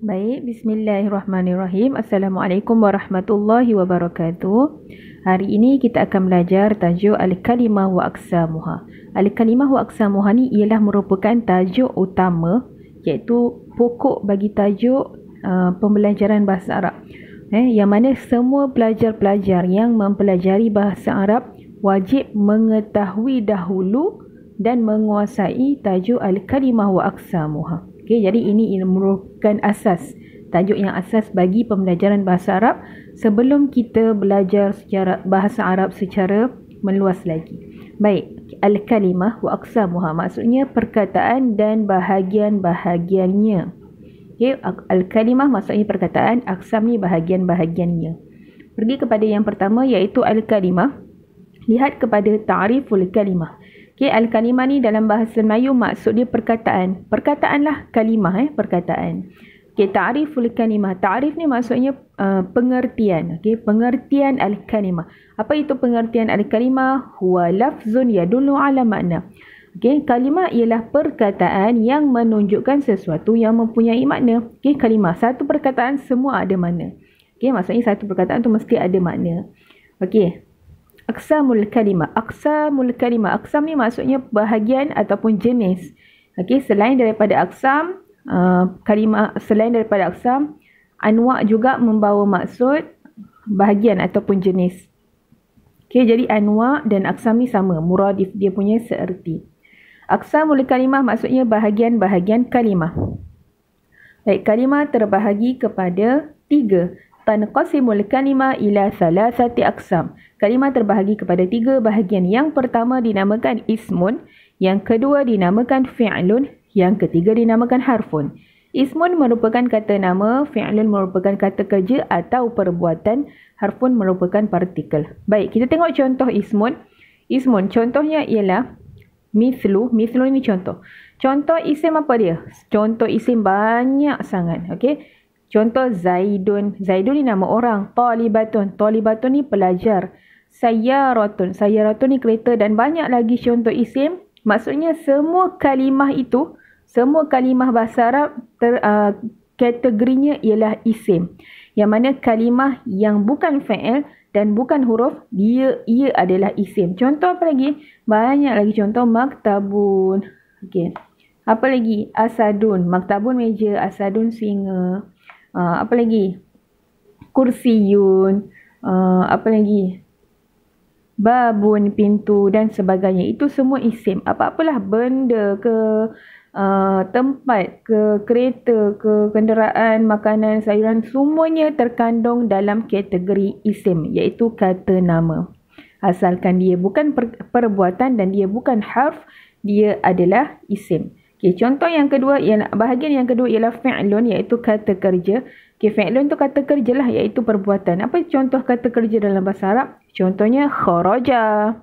Baik, bismillahirrahmanirrahim. Assalamualaikum warahmatullahi wabarakatuh. Hari ini kita akan belajar tajuk Al-Kalimah wa Aqsamuha. Al-Kalimah wa Aqsamuha ni ialah merupakan tajuk utama, iaitu pokok bagi tajuk pembelajaran bahasa Arab. Yang mana semua pelajar-pelajar yang mempelajari bahasa Arab wajib mengetahui dahulu dan menguasai tajuk Al-Kalimah wa Aqsamuha. Jadi ini merupakan asas, tajuk yang asas bagi pembelajaran bahasa Arab sebelum kita belajar secara bahasa Arab secara meluas lagi. Baik, al-kalimah wa aqsamuha maksudnya perkataan dan bahagian-bahagiannya. Al-kalimah maksudnya perkataan, aqsam ni bahagian-bahagiannya. Pergi kepada yang pertama iaitu al-kalimah. Lihat kepada ta'riful kalimah. Al-kalimah ni dalam bahasa Melayu maksud dia perkataan. Perkataan lah kalimah, perkataan. Ta'riful kalimah. Ta'rif ni maksudnya pengertian. Pengertian al-kalimah. Apa itu pengertian al-kalimah? Huwa lafzun yadullu ala makna. Kalimah ialah perkataan yang menunjukkan sesuatu yang mempunyai makna. Kalimah, satu perkataan semua ada makna. Maksudnya satu perkataan tu mesti ada makna. Aqsamul kalimah. Aqsamul kalimah. Aqsam ni maksudnya bahagian ataupun jenis. Selain daripada aqsam, kalimah selain daripada aqsam, anwa' juga membawa maksud bahagian ataupun jenis. Jadi anwa' dan aqsam ni sama, muradif, dia punya seerti. Aqsamul kalimah maksudnya bahagian-bahagian kalimah. Baik, kalimah terbahagi kepada 3. Tanqasimul kalimah ila thalathati aqsam. Kalimah terbahagi kepada 3 bahagian. Yang pertama dinamakan ismun, yang kedua dinamakan fi'lun, yang ketiga dinamakan harfun. Ismun merupakan kata nama, fi'lun merupakan kata kerja atau perbuatan, harfun merupakan partikel. Baik, kita tengok contoh ismun. Ismun contohnya ialah mithlu. Mithlu ini contoh. Contoh isim apa dia? Contoh isim banyak sangat. Contoh Zaidun. Zaidun ni nama orang. Talibatun. Talibatun ni pelajar. Sayyaratun. Sayyaratun ni kereta, dan banyak lagi contoh isim. Maksudnya semua kalimah itu, semua kalimah bahasa Arab kategorinya ialah isim. Yang mana kalimah yang bukan fa'il dan bukan huruf, ia adalah isim. Contoh apa lagi? Banyak lagi contoh. Maktabun. Apa lagi? Asadun. Maktabun meja, asadun singa. Apa lagi? Kursiyun. Apa lagi? Babun, pintu dan sebagainya. Itu semua isim. Apa-apalah benda ke tempat, ke kereta, ke kenderaan, makanan, sayuran, semuanya terkandung dalam kategori isim, iaitu kata nama. Asalkan dia bukan perbuatan dan dia bukan harf, dia adalah isim. Contoh yang kedua ialah, bahagian yang kedua ialah fi'lun, iaitu kata kerja. Fi'lun tu kata kerja lah, iaitu perbuatan. Apa contoh kata kerja dalam bahasa Arab? Contohnya kharaja.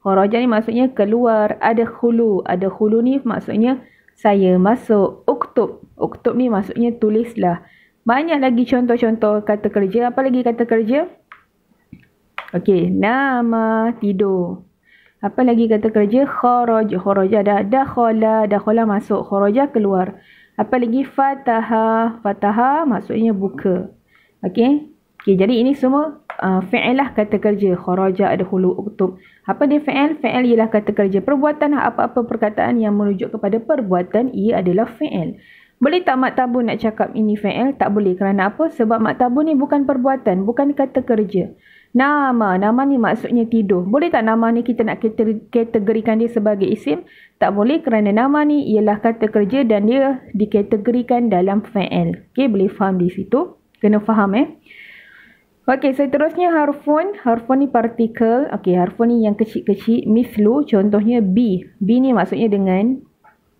Kharaja ni maksudnya keluar. Ada khulu. Ada khulu ni maksudnya saya masuk. Uktub. Uktub ni maksudnya tulislah. Banyak lagi contoh-contoh kata kerja. Apa lagi kata kerja? Nama, tidur. Apa lagi kata kerja? Kharaj. Kharaja dah. Dakhala masuk. Kharaja keluar. Apa lagi? Fataha. Fataha maksudnya buka. Jadi ini semua fi'il lah, kata kerja. Kharaja, adkhulu, uktub. Apa dia fi'il? Fi'il ialah kata kerja. Perbuatan, apa-apa perkataan yang merujuk kepada perbuatan, ia adalah fi'il. Boleh tak maktabun nak cakap ini fi'il? Tak boleh. Kerana apa? Sebab maktabun ni bukan perbuatan, bukan kata kerja. Nama ni maksudnya tidur. Boleh tak nama ni kita nak kategorikan dia sebagai isim? Tak boleh, kerana nama ni ialah kata kerja dan dia dikategorikan dalam fi'il. Boleh faham di situ? Kena faham seterusnya harfun. Harfun ni partikel. Harfun ni yang kecil-kecil. Mithlu, contohnya bi. Bi ni maksudnya dengan.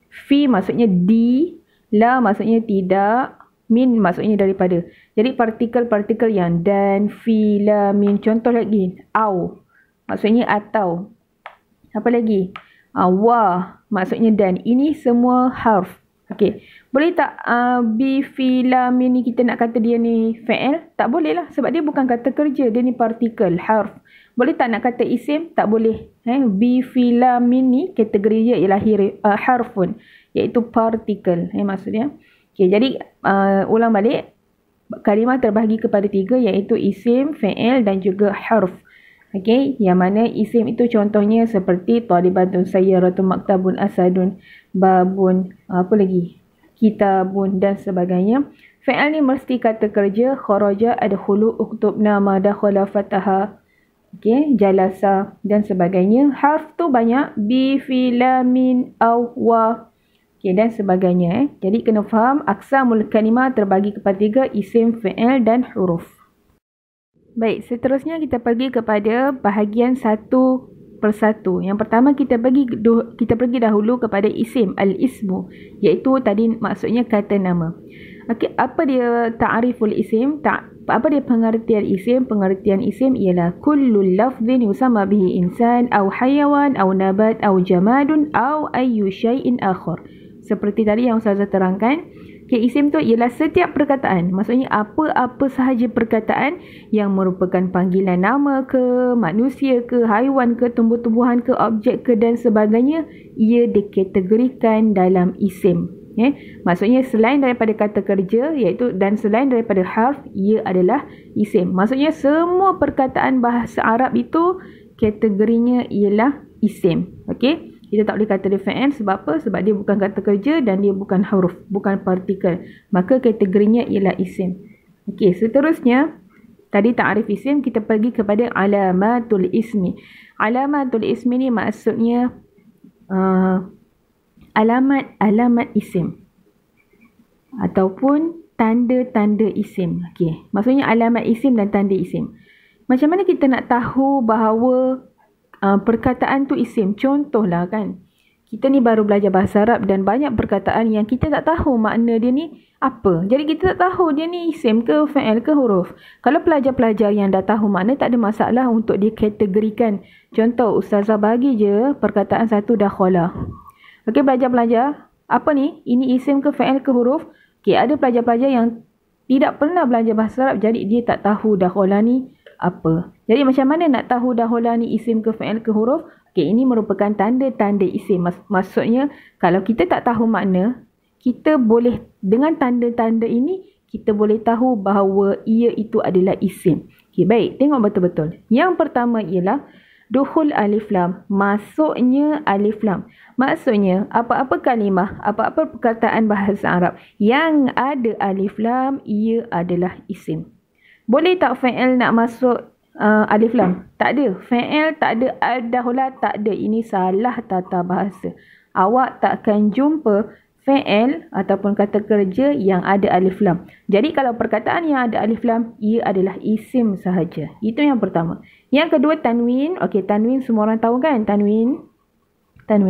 Fi maksudnya di. La maksudnya tidak. Min maksudnya daripada. Jadi partikel-partikel yang dan, fi, la, min. Contoh lagi. Au maksudnya atau. Apa lagi? Wa maksudnya dan. Ini semua harf. Boleh tak bi, fi, la, min ni kita nak kata dia ni fa'il? Tak boleh lah, sebab dia bukan kata kerja. Dia ni partikel, harf. Boleh tak nak kata isim? Tak boleh. Bi, fi, la, min ni kategori dia ialah harfun, iaitu partikel. Maksudnya Okey, jadi ulang balik. Kalimah terbahagi kepada 3 iaitu isim, fi'il dan juga huruf. Okey, yang mana isim itu contohnya seperti talibatun, sayyaratun, maktabun, asadun, babun, apa lagi? Kitabun dan sebagainya. Fi'il ni mesti kata kerja, kharaja, adkhulu, uktubna, ma dakhala, fataha, okey, jalasa dan sebagainya. Harf tu banyak, bi, fi, la, min, aw, wa, okey, dan sebagainya. Jadi kena faham aqsamul kalimah terbagi kepada 3, isim, fi'il dan huruf. Baik, seterusnya kita pergi kepada bahagian satu persatu. Yang pertama kita pergi dahulu kepada isim, al-ismu, iaitu tadi maksudnya kata nama. Okey, apa dia ta'riful isim? Apa dia pengertian isim? Pengertian isim ialah kullu lafdhin yusamma bihi insan aw hayawan aw nabat aw jamadun aw ayyu syai'in akhar. Seperti tadi yang Ustazah terangkan, okay, isim tu ialah setiap perkataan. Maksudnya apa-apa sahaja perkataan yang merupakan panggilan nama ke, manusia ke, haiwan ke, tumbuh-tumbuhan ke, objek ke dan sebagainya, ia dikategorikan dalam isim. Maksudnya selain daripada kata kerja iaitu dan selain daripada harf, ia adalah isim. Maksudnya semua perkataan bahasa Arab itu kategorinya ialah isim. Okey? Kita tak boleh kata dia fi'il sebab apa? Sebab dia bukan kata kerja dan dia bukan huruf, bukan partikel. Maka kategorinya ialah isim. Okey, seterusnya tadi ta'rif isim, kita pergi kepada alamatul ismi. Alamatul ismi ni maksudnya alamat isim ataupun tanda-tanda isim. Okey, maksudnya alamat isim dan tanda isim. Macam mana kita nak tahu bahawa perkataan tu isim? Contohlah kan, kita ni baru belajar bahasa Arab dan banyak perkataan yang kita tak tahu makna dia ni apa. Jadi kita tak tahu dia ni isim ke, fi'il ke, huruf. Kalau pelajar-pelajar yang dah tahu makna, tak ada masalah untuk dikategorikan. Contoh, Ustazah bagi je perkataan satu, dakhala. Okey, pelajar-pelajar, apa ni? Ini isim ke, fi'il ke, huruf? Okey, ada pelajar-pelajar yang tidak pernah belajar bahasa Arab, jadi dia tak tahu dakhala ni apa. Jadi macam mana nak tahu dakhala ni isim ke, fi'il ke, huruf? Okey, ini merupakan tanda-tanda isim. Maksudnya, kalau kita tak tahu makna, kita boleh, dengan tanda-tanda ini, kita boleh tahu bahawa ia itu adalah isim. Okey, baik. Tengok betul-betul. Yang pertama ialah dukhul alif lam. Masuknya alif lam. Maksudnya, apa-apa kalimah, apa-apa perkataan bahasa Arab yang ada alif lam, ia adalah isim. Boleh tak fi'il nak masuk alif lam? Tak ada. Fi'il tak ada, al-dahula tak ada. Ini salah tata bahasa. Awak takkan jumpa fi'il ataupun kata kerja yang ada alif lam. Jadi kalau perkataan yang ada alif lam, ia adalah isim sahaja. Itu yang pertama. Yang kedua, tanwin. Okey, tanwin semua orang tahu kan? Tanwin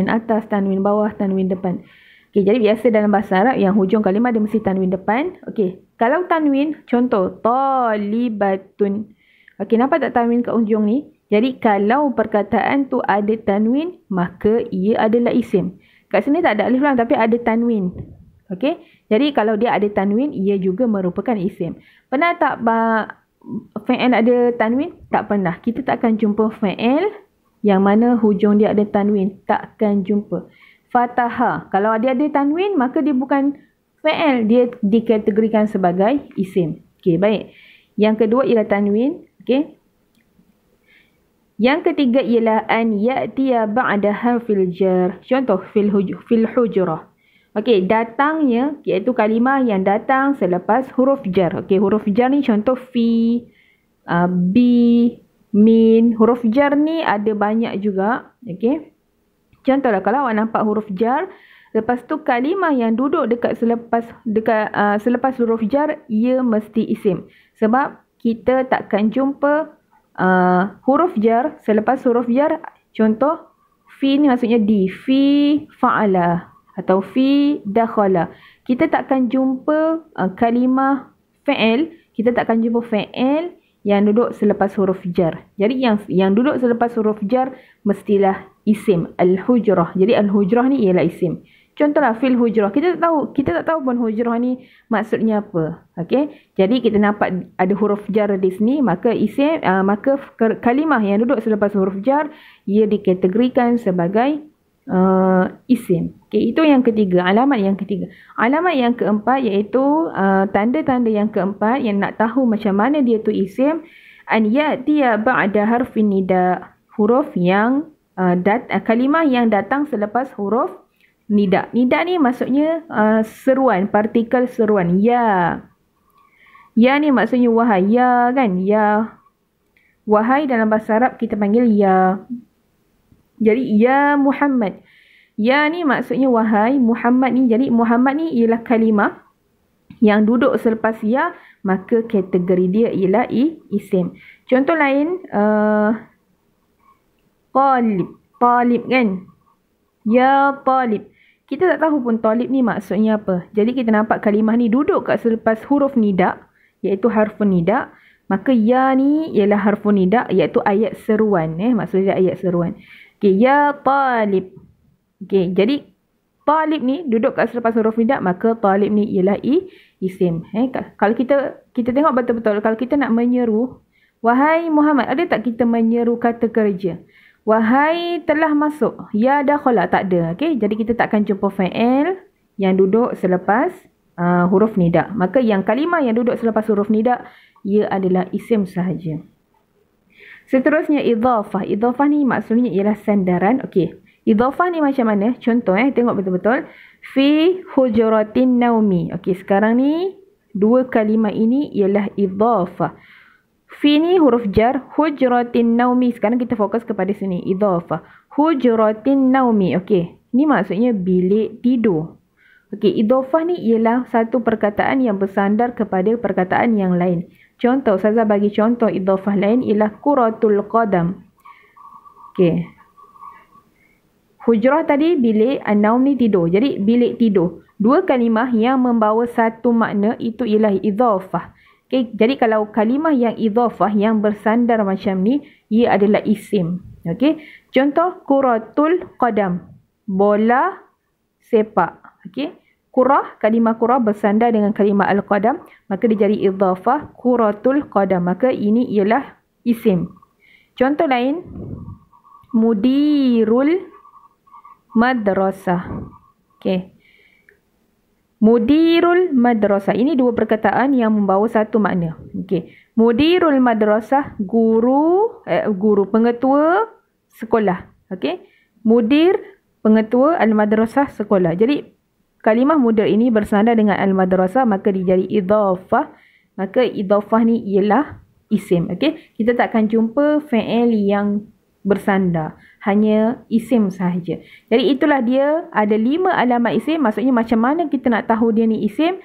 atas, tanwin bawah, tanwin depan. Okey, jadi biasa dalam bahasa Arab yang hujung kalimah dia mesti tanwin depan. Okey, kalau tanwin, contoh talibatun. Okey, nampak tak tanwin kat hujung ni? Jadi kalau perkataan tu ada tanwin, maka ia adalah isim. Kat sini tak ada alif lam tapi ada tanwin. Okey, jadi kalau dia ada tanwin, ia juga merupakan isim. Pernah tak fi'il ada tanwin? Tak pernah. Kita takkan jumpa fi'il yang mana hujung dia ada tanwin. Takkan jumpa. Fataha, kalau dia ada tanwin, maka dia bukan fi'il. Dia dikategorikan sebagai isim. Okey, baik. Yang kedua ialah tanwin. Okey. Yang ketiga ialah an ya'tiya ba'daha fil jar. Contoh, fil hujrah. Okey, datangnya, iaitu kalimah yang datang selepas huruf jar. Okey, huruf jar ni contoh fi, bi, min. Huruf jar ni ada banyak juga. Okey. Contohlah, kalau awak nampak huruf jar, lepas tu kalimah yang duduk selepas huruf jar, ia mesti isim. Sebab kita takkan jumpa huruf jar selepas huruf jar. Contoh, fi ni maksudnya di, fi fa'ala atau fi dakhala. Kita takkan jumpa kalimah fi'il, kita takkan jumpa fi'il yang duduk selepas huruf jar. Jadi yang duduk selepas huruf jar mestilah isim, al-hujrah. Jadi al-hujrah ni ialah isim. Contohlah fil hujrah. Kita tak tahu pun hujrah ni maksudnya apa. Okey. Jadi kita nampak ada huruf jar di sini, maka isim, maka kalimah yang duduk selepas huruf jar ia dikategorikan sebagai isim. Okey, itu yang ketiga, alamat yang ketiga. Alamat yang keempat iaitu tanda-tanda yang keempat yang nak tahu macam mana dia tu isim, an ya'tiya ba'da harfin nida, huruf yang kalimah yang datang selepas huruf nida. Nida ni maksudnya seruan, partikel seruan. Ya. Ya ni maksudnya wahai. Ya kan? Ya. Wahai dalam bahasa Arab kita panggil ya. Jadi ya Muhammad. Ya ni maksudnya wahai. Muhammad ni, jadi Muhammad ni ialah kalimah yang duduk selepas ya, maka kategori dia ialah isim. Contoh lain, talib. Talib kan? Ya talib. Kita tak tahu pun talib ni maksudnya apa. Jadi kita nampak kalimah ni duduk kat selepas huruf nida, iaitu harfun nida. Maka ya ni ialah harfun nida, iaitu ayat seruan. Maksudnya ayat seruan. Okay, ya talib. Okay, jadi talib ni duduk kat selepas huruf nida, maka talib ni ialah isim. Kalau kita tengok betul-betul, kalau kita nak menyeru, wahai Muhammad, ada tak kita menyeru kata kerja? Wahai telah masuk, ya dakhala, tak ada. Okay, jadi kita takkan jumpa fa'il yang duduk selepas huruf nida. Maka yang kalimah yang duduk selepas huruf nida, ia adalah isim sahaja. Seterusnya idhafah. Idhafah ni maksudnya ialah sandaran. Okey. Idhafah ni macam mana? Contoh tengok betul-betul. Fi hujratin naumi. Okey, sekarang ni dua kalimah ini ialah idhafah. Fi ni huruf jar, hujratin naumi. Sekarang kita fokus kepada sini. Idhafah. Hujratin naumi. Okey. Ni maksudnya bilik tidur. Okey, idhafah ni ialah satu perkataan yang bersandar kepada perkataan yang lain. Contoh, Ustazah bagi contoh idhafah lain ialah kuratul qadam. Okey. Hujrah tadi bilik, an-naum ni tidur. Jadi bilik tidur. Dua kalimah yang membawa satu makna itu ialah idhafah. Okey, jadi kalau kalimah yang idhafah yang bersandar macam ni, ia adalah isim. Okey. Contoh kuratul qadam. Bola sepak. Okey. Kurah, kalimah kurah bersandar dengan kalimah al-qadam, maka dia jadi idhafah kuratul qadam. Maka ini ialah isim. Contoh lain, mudirul madrasah. Okey. Mudirul madrasah. Ini dua perkataan yang membawa satu makna. Okey. Mudirul madrasah, guru pengetua sekolah. Okey. Mudir, pengetua al-madrasah, sekolah. Jadi kalimah mudir ini bersandar dengan al-madrasah, maka dia jadi idhafah. Maka idhafah ni ialah isim. Okey, kita takkan jumpa fa'il yang bersandar, hanya isim sahaja. Jadi itulah dia, ada 5 alamat isim. Maksudnya macam mana kita nak tahu dia ni isim?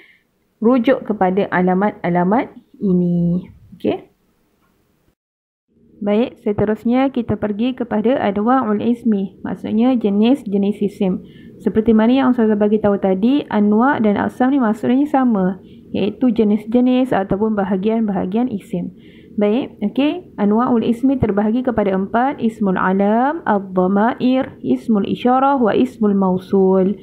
Rujuk kepada alamat-alamat ini. Okey. Baik, seterusnya kita pergi kepada adwa'ul ismi. Maksudnya jenis-jenis isim. Seperti mana yang Ustazah bagi tahu tadi, anwa' dan aqsam ni maksudnya sama, iaitu jenis-jenis ataupun bahagian-bahagian isim. Baik, okey. Anwa'ul ismi terbahagi kepada 4, ismul alam, ad-dhamair, ismul isyarah wa ismul mausul.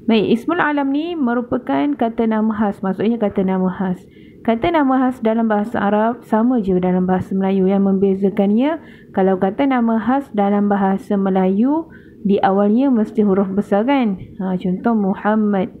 Baik, ismul alam ni merupakan kata nama khas, maksudnya kata nama khas. Kata nama khas dalam bahasa Arab sama je dalam bahasa Melayu. Yang membezakannya, kalau kata nama khas dalam bahasa Melayu, di awalnya mesti huruf besar kan. Contoh Muhammad.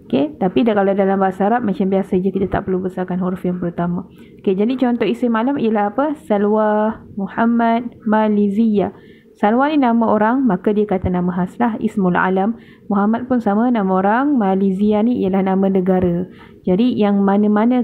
Okey, tapi kalau dalam bahasa Arab macam biasa je, kita tak perlu besarkan huruf yang pertama. Okey, jadi contoh isim alam ialah apa? Salwa, Muhammad, Malizia. Salwa ni nama orang, maka dia kata nama khas lah, ismul alam. Muhammad pun sama, nama orang. Malizia ni ialah nama negara. Jadi yang mana-mana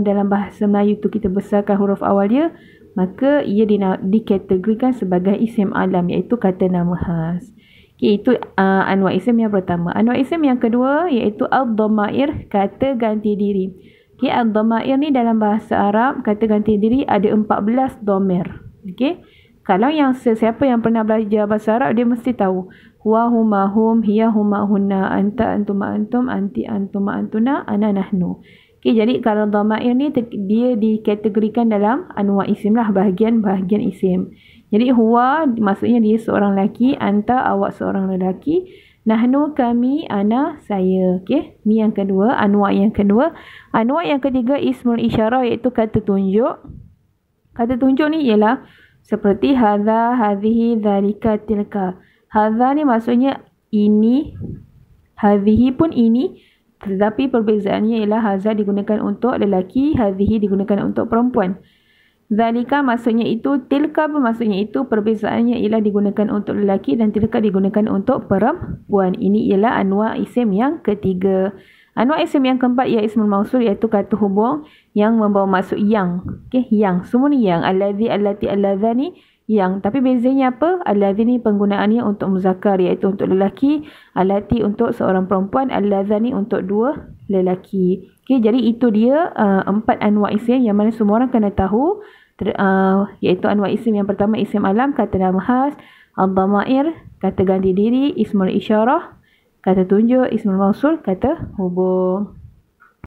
dalam bahasa Melayu tu kita besarkan huruf awal dia, maka ia dikategorikan sebagai isim alam, iaitu kata nama khas. Okay, itu anwa' isim yang pertama. Anwa' isim yang kedua iaitu ad-dhamair, kata ganti diri. Okay, ad-dhamair ni dalam bahasa Arab, kata ganti diri ada 14 dhamir. Okay, kalau yang sesiapa yang pernah belajar bahasa Arab, dia mesti tahu. Huwa huma hum, hiya huma hunna, anta antuma antum, anti antuma antuna, ana nahnu. Okay, jadi kalau dhamair ni dia dikategorikan dalam anwa' isim lah, bahagian-bahagian isim. Jadi huwa maksudnya dia seorang lelaki, anta awak seorang lelaki, nahnu kami, ana saya. Okay, ni yang kedua, anwa' yang kedua. Anwa' yang ketiga ismul isyarah, iaitu kata tunjuk. Kata tunjuk ni ialah Seperti hadza, hadhihi, dzalika, tilka. Hadza ni maksudnya ini, hadhihi pun ini, tetapi perbezaannya ialah hadza digunakan untuk lelaki, hadhihi digunakan untuk perempuan. Dzalika maksudnya itu, tilka pun maksudnya itu, perbezaannya ialah digunakan untuk lelaki dan tilka digunakan untuk perempuan. Ini ialah anwa' isim yang ketiga. Anwa' isim yang keempat ialah ismul mausul, iaitu kata hubung yang membawa maksud yang. Okey, yang. Semua ni yang. Alladhi, allati, alladzani, yang. Tapi bezanya apa? Alladhi ni penggunaannya untuk muzakkar, iaitu untuk lelaki. Allati untuk seorang perempuan. Alladzani untuk dua lelaki. Okey, jadi itu dia 4 anwa' isim yang mana semua orang kena tahu. Iaitu anwa' isim yang pertama isim alam, kata nama khas, ad-dhamair, kata ganti diri, ismul isyarah, kata tunjuk, ismul mausul, kata hubung.